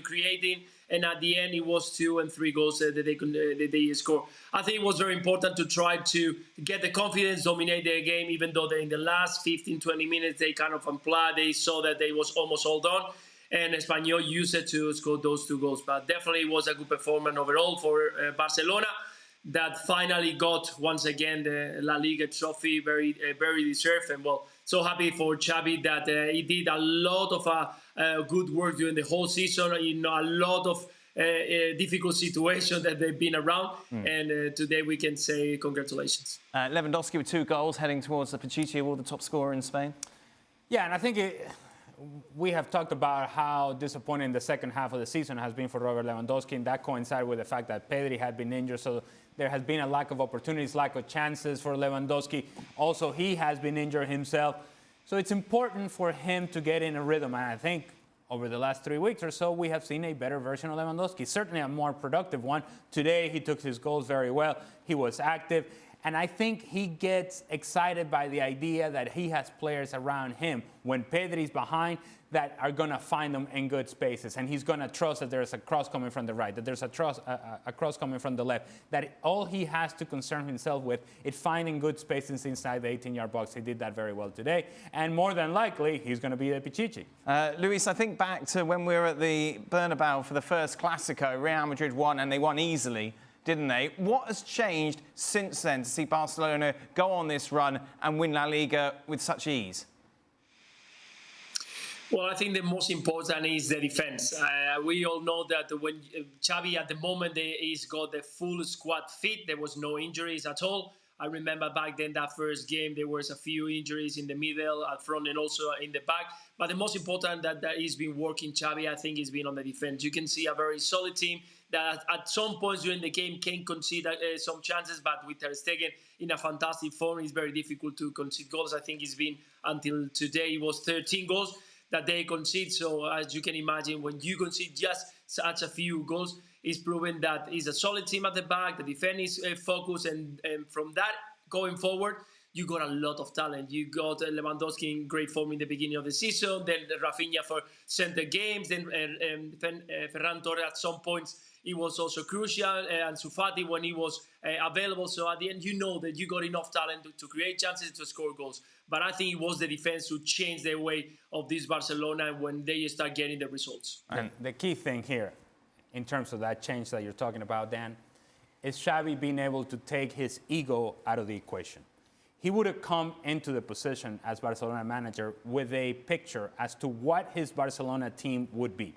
creating, and at the end it was 2 and 3 goals that they scored. I think it was very important to try to get the confidence, dominate the game, even though in the last 15-20 minutes they kind of unplugged. They saw that they was almost all done, and Espanyol used it to score those 2 goals. But definitely it was a good performance overall for Barcelona, that finally got once again the LaLiga trophy, very deserved. And well, so happy for Xavi that he did a lot of good work during the whole season. A lot of difficult situations that they've been around. And today we can say congratulations. Lewandowski with 2 goals, heading towards the Pichichi Award, the top scorer in Spain. Yeah, and I think we have talked about how disappointing the second half of the season has been for Robert Lewandowski, and that coincided with the fact that Pedri had been injured, so there has been a lack of opportunities, lack of chances for Lewandowski. Also, he has been injured himself. So it's important for him to get in a rhythm, and I think over the last 3 weeks or so, we have seen a better version of Lewandowski, certainly a more productive one. Today, he took his goals very well. He was active. And I think he gets excited by the idea that he has players around him when Pedri's behind that are going to find them in good spaces. And he's going to trust that there's a cross coming from the right, that there's a cross coming from the left, that all he has to concern himself with is finding good spaces inside the 18-yard box. He did that very well today. And more than likely, he's going to be the Pichichi. Luis, I think back to when we were at the Bernabeu for the first Clásico. Real Madrid won, and they won easily, didn't they? What has changed since then to see Barcelona go on this run and win La Liga with such ease? Well, I think the most important is the defense. We all know that when Xavi at the moment he's got the full squad fit, there was no injuries at all. I remember back then that first game there was a few injuries in the middle, at front, and also in the back. But the most important that he's been working, Xavi, I think, has been on the defense. You can see a very solid team that at some points during the game can concede some chances, but with Ter Stegen in a fantastic form, it's very difficult to concede goals. I think it's been, until today, it was 13 goals that they concede. So as you can imagine, when you concede just such a few goals, it's proven that it's a solid team at the back, the defense is focused, and from that going forward, you got a lot of talent. You got Lewandowski in great form in the beginning of the season, then Rafinha for center games, then Ferran Torres at some points, he was also crucial, and Ansu Fati when he was available. So at the end, you know that you got enough talent to create chances, to score goals. But I think it was the defense who changed the way of this Barcelona when they start getting the results. And the key thing here, in terms of that change that you're talking about, Dan, is Xavi being able to take his ego out of the equation. He would have come into the position as Barcelona manager with a picture as to what his Barcelona team would be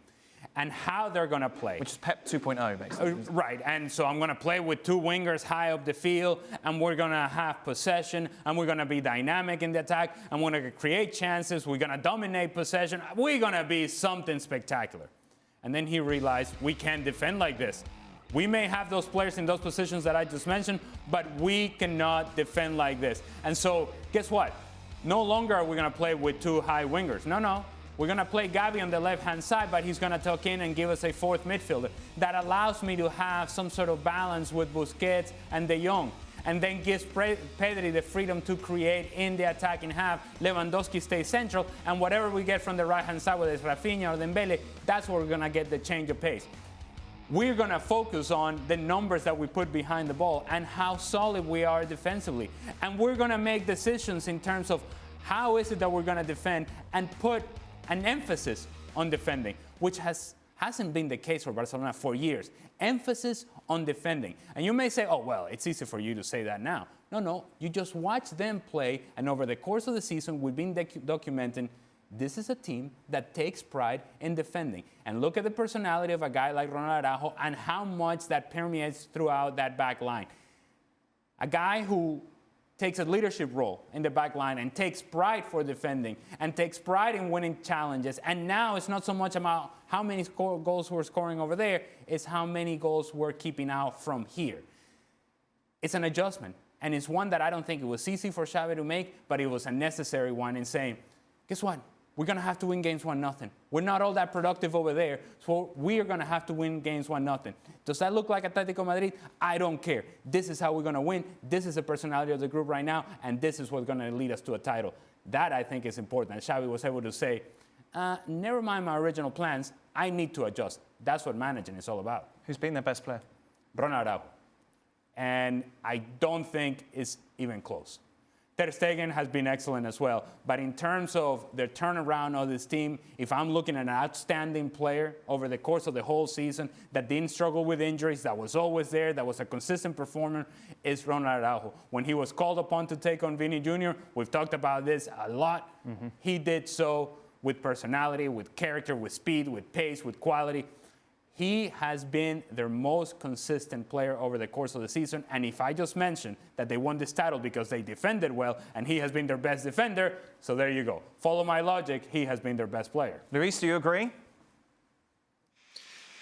and how they're going to play. Which is Pep 2.0, basically. Right, and so I'm going to play with 2 wingers high up the field, and we're going to have possession, and we're going to be dynamic in the attack, and we're going to create chances, we're going to dominate possession, we're going to be something spectacular. And then he realized we can't defend like this. We may have those players in those positions that I just mentioned, but we cannot defend like this. And so, guess what? No longer are we going to play with 2 high wingers. No. We're going to play Gavi on the left-hand side, but he's going to tuck in and give us a 4th midfielder. That allows me to have some sort of balance with Busquets and De Jong. And then gives Pedri the freedom to create in the attacking half. Lewandowski stays central, and whatever we get from the right-hand side, whether it's Rafinha or Dembele, that's where we're going to get the change of pace. We're going to focus on the numbers that we put behind the ball and how solid we are defensively. And we're going to make decisions in terms of how is it that we're going to defend and put an emphasis on defending, which hasn't been the case for Barcelona for years. Emphasis on defending. And you may say, oh, well, it's easy for you to say that now. No, you just watch them play, and over the course of the season, we've been documenting this is a team that takes pride in defending. And look at the personality of a guy like Ronald Araujo and how much that permeates throughout that back line. A guy who takes a leadership role in the back line and takes pride for defending and takes pride in winning challenges. And now it's not so much about how many goals we're scoring over there, it's how many goals we're keeping out from here. It's an adjustment, and it's one that I don't think it was easy for Xavi to make, but it was a necessary one in saying, guess what? We're going to have to win games 1-0. We're not all that productive over there, so we are going to have to win games 1-0. Does that look like Atletico Madrid? I don't care. This is how we're going to win. This is the personality of the group right now, and this is what's going to lead us to a title. That, I think, is important. And Xavi was able to say, never mind my original plans. I need to adjust. That's what managing is all about. Who's been their best player? Ronald Araujo. And I don't think it's even close. Ter Stegen has been excellent as well. But in terms of the turnaround of this team, if I'm looking at an outstanding player over the course of the whole season that didn't struggle with injuries, that was always there, that was a consistent performer, is Ronald Araujo. When he was called upon to take on Vini Jr., we've talked about this a lot. He did so with personality, with character, with speed, with pace, with quality. He has been their most consistent player over the course of the season. And if I just mentioned that they won this title because they defended well, and he has been their best defender, so there you go. Follow my logic, he has been their best player. Luis, do you agree?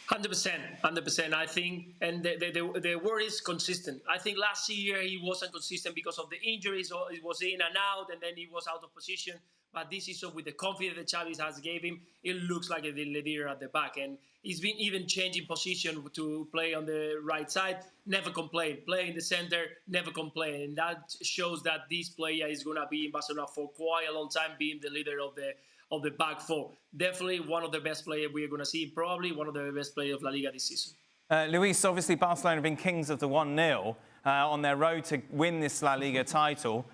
100%. I think, and the word is consistent. I think last year he wasn't consistent because of the injuries, or it was in and out, and then he was out of position. But this season, with the confidence that Xavi has gave him, it looks like a leader at the back. And he's been even changing position to play on the right side. Never complain. Play in the center, never complain. And that shows that this player is going to be in Barcelona for quite a long time, being the leader of the back four. Definitely one of the best players we are going to see. Probably one of the best players of LaLiga this season. Luis, obviously Barcelona have been kings of the 1-0 on their road to win this La Liga title.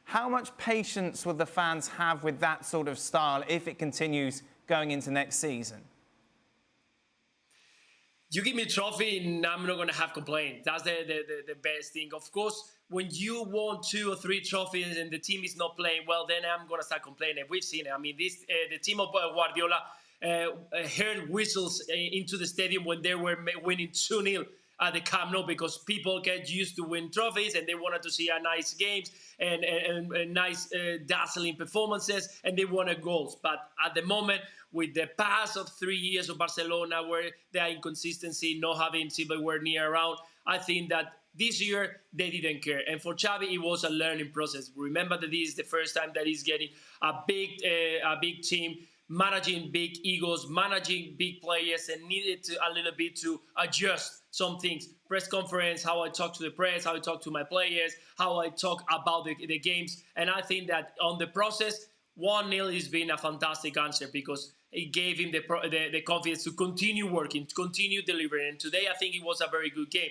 How much patience will the fans have with that sort of style if it continues going into next season? You give me a trophy and I'm not going to have complaints. That's the best thing. Of course, when you won 2 or 3 trophies and the team is not playing well, then I'm going to start complaining. We've seen it. I mean, the team of Guardiola heard whistles into the stadium when they were winning 2-0 at the Camp Nou, because people get used to win trophies and they wanted to see a nice games and nice dazzling performances, and they wanted goals. But at the moment, with the past of 3 years of Barcelona, where their inconsistency, not having silverware near around, I think that this year they didn't care. And for Xavi, it was a learning process. Remember that this is the first time that he's getting a big team, managing big egos, managing big players, and needed to a little bit to adjust some things. Press conference, how I talk to the press, how I talk to my players, how I talk about the games. And I think that on the process, 1-0 has been a fantastic answer, because it gave him the confidence to continue working, to continue delivering. And today, I think it was a very good game.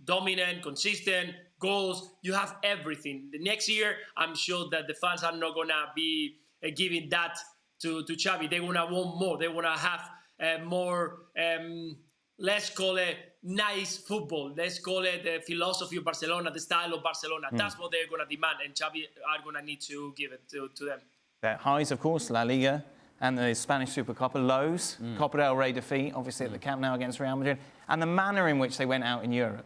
Dominant, consistent, goals. You have everything. The next year, I'm sure that the fans are not going to be giving that to Xavi. They want to want more. They want to have more, let's call it nice football. Let's call it the philosophy of Barcelona, the style of Barcelona. That's what they're going to demand, and Xavi are going to need to give it to them. Their highs, of course, La Liga and the Spanish Supercopa. Lows, Copa del Rey defeat, obviously at the Camp Nou against Real Madrid, and the manner in which they went out in Europe.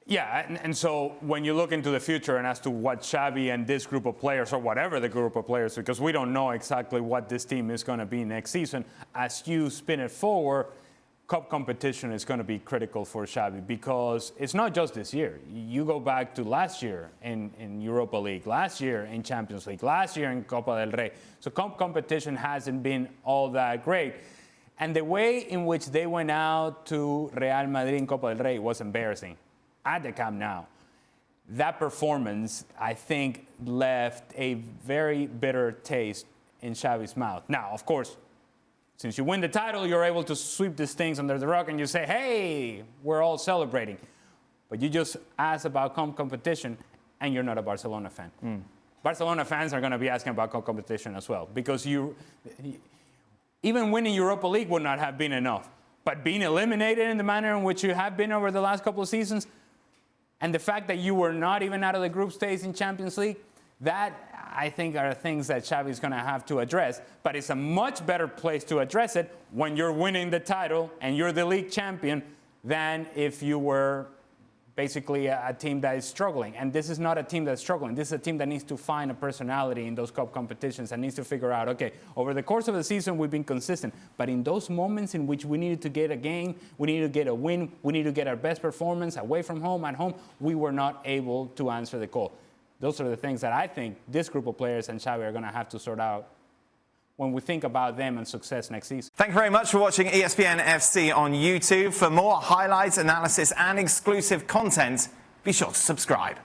Yeah, and so when you look into the future and as to what Xavi and this group of players, or whatever the group of players, because we don't know exactly what this team is going to be next season, as you spin it forward, cup competition is going to be critical for Xavi, because it's not just this year. You go back to last year in Europa League, last year in Champions League, last year in Copa del Rey. So cup competition hasn't been all that great. And the way in which they went out to Real Madrid in Copa del Rey was embarrassing. At the Camp Nou, that performance, I think, left a very bitter taste in Xavi's mouth. Now, of course, since you win the title, you're able to sweep these things under the rug and you say, hey, we're all celebrating. But you just asked about competition and you're not a Barcelona fan. Barcelona fans are going to be asking about competition as well, because even winning Europa League would not have been enough. But being eliminated in the manner in which you have been over the last couple of seasons, and the fact that you were not even out of the group stage in Champions League, that, I think, are things that Xavi is going to have to address. But it's a much better place to address it when you're winning the title and you're the league champion than if you were basically a team that is struggling. And this is not a team that's struggling. This is a team that needs to find a personality in those cup competitions and needs to figure out, okay, over the course of the season, we've been consistent. But in those moments in which we needed to get a game, we needed to get a win, we needed to get our best performance away from home, at home, we were not able to answer the call. Those are the things that I think this group of players and Xavi are going to have to sort out when we think about them and success next season. Thank you very much for watching ESPN FC on YouTube. For more highlights, analysis and exclusive content, be sure to subscribe.